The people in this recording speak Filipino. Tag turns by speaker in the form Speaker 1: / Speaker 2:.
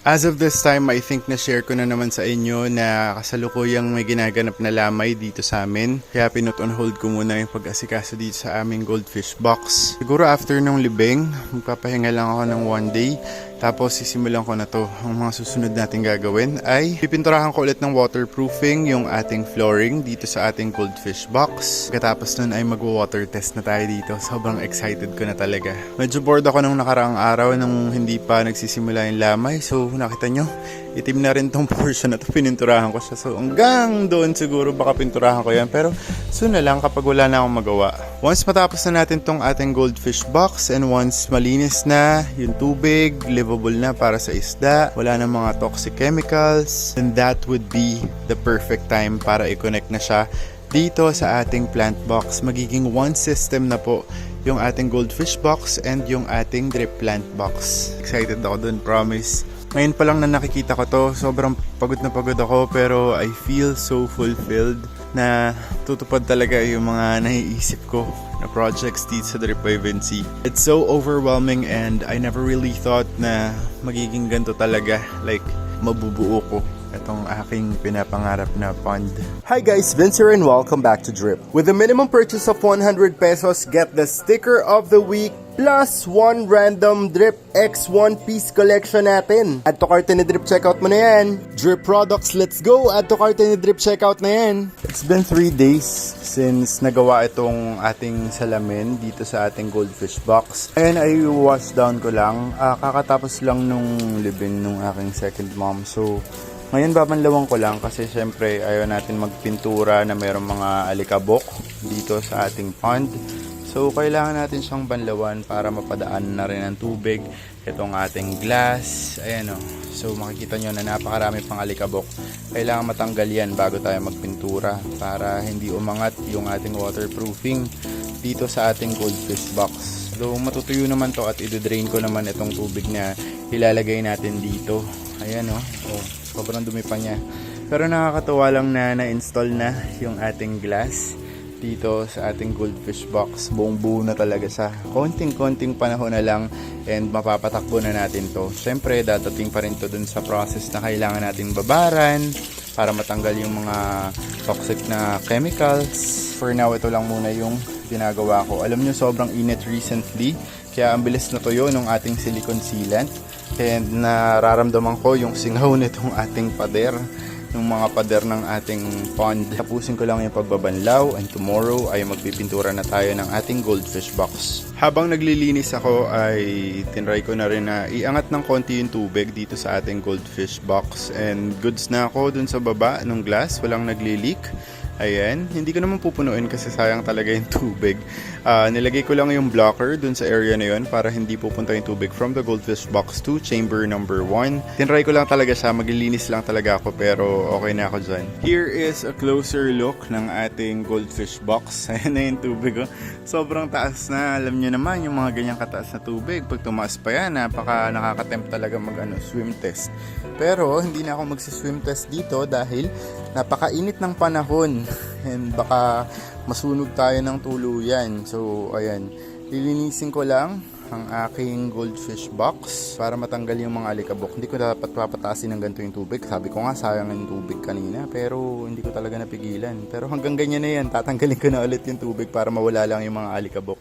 Speaker 1: As of this time, I think na-share ko na naman sa inyo na kasalukuyang may ginaganap na lamay dito sa amin. Kaya pinut on hold ko muna yung pag-asikaso dito sa aming goldfish box. Siguro after nung libing, magpapahinga lang ako ng 1 day. Tapos sisimulan ko na to. Ang mga susunod natin gagawin ay pipinturahan ko ulit ng waterproofing yung ating flooring dito sa ating goldfish box. Pagkatapos nun ay mag-water test na tayo dito. Sobrang excited ko na talaga. Medyo bored ako nung nakaraang araw nung hindi pa nagsisimula yung lamay. So nakita nyo, itim na rin tong portion na to. Pininturahan ko siya. So hanggang doon siguro baka pinturahan ko yan. Pero soon na lang kapag wala na akong magawa. Once matapos na natin tong ating goldfish box and once malinis na yung tubig, livable na para sa isda, wala na mga toxic chemicals, then that would be the perfect time para i-connect na siya dito sa ating plant box. Magiging one system na po yung ating goldfish box and yung ating drip plant box. Excited ako dun, promise. Ngayon pa lang na nakikita ko to, sobrang pagod na pagod ako pero I feel so fulfilled na tutupad talaga yung mga naiisip ko na projects dito sa Drip by Vinci. It's so overwhelming and I never really thought na magiging ganito talaga, like mabubuo ko itong aking pinapangarap na pond.
Speaker 2: Hi guys, Vince here and welcome back to Drip. With a minimum purchase of 100 pesos, get the sticker of the week plus one random Drip X One Piece collection natin. Add to cart ni Drip, checkout mo na yan. Drip products, let's go! Add to cart ni Drip, checkout na yan.
Speaker 1: It's been 3 days since nagawa itong ating salamin dito sa ating goldfish box. And I wash down ko lang. Kakatapos lang nung libing nung aking second mom. So ngayon babanlawan ko lang kasi syempre ayaw natin magpintura na mayroong mga alikabok dito sa ating pond. So kailangan natin siyang banlawan para mapadaan na rin ang tubig. Itong ating glass, ayan o. So makikita nyo na napakarami pang alikabok. Kailangan matanggal yan bago tayo magpintura para hindi umangat yung ating waterproofing dito sa ating goldfish box. So matutuyo naman to at i-drain ko naman itong tubig na ilalagay natin dito. Ayan o. Oh, sobrang dumi pa niya. Pero nakakatuwa lang na na-install na yung ating glass dito sa ating goldfish box. Buong buo na talaga sa konting-konting panahon na lang and mapapatakbo na natin to. Siyempre dadating pa rin to dun sa process na kailangan natin babaran para matanggal yung mga toxic na chemicals. For now, ito lang muna yung ginagawa ko. Alam nyo, sobrang init recently kaya ang bilis na tuyo ng ating silicone sealant and nararamdaman ko yung singaw nitong ating pader, yung mga pader ng ating pond. Tapusin ko lang yung pagbabanlaw and tomorrow ay magpipintura na tayo ng ating goldfish box. Habang naglilinis ako ay tinry ko na rin na iangat ng konti yung tubig dito sa ating goldfish box and goods na ako dun sa baba ng glass, walang nagli-leak. Ayan, hindi ko naman pupunuin kasi sayang talaga yung tubig. Nilagay ko lang yung blocker dun sa area na yun para hindi pupunta yung tubig from the goldfish box to chamber number 1. Tinry ko lang talaga siya, maglilinis lang talaga ako pero okay na ako dyan. Here is a closer look ng ating goldfish box. Ayan na yung tubig. Sobrang taas na, alam nyo naman yung mga ganyang kataas na tubig. Pag tumaas pa yan, nakakatempt talaga swim test. Pero hindi na ako magsi-swim test dito dahil napakainit ng panahon and baka masunog tayo ng tuluyan. So ayan, lilinisin ko lang ang aking goldfish box para matanggal yung mga alikabok. Hindi ko dapat papataasin ng ganito yung tubig. Sabi ko nga sayang yung tubig kanina pero hindi ko talaga napigilan. Pero hanggang ganyan na yan, tatanggalin ko na ulit yung tubig para mawala lang yung mga alikabok.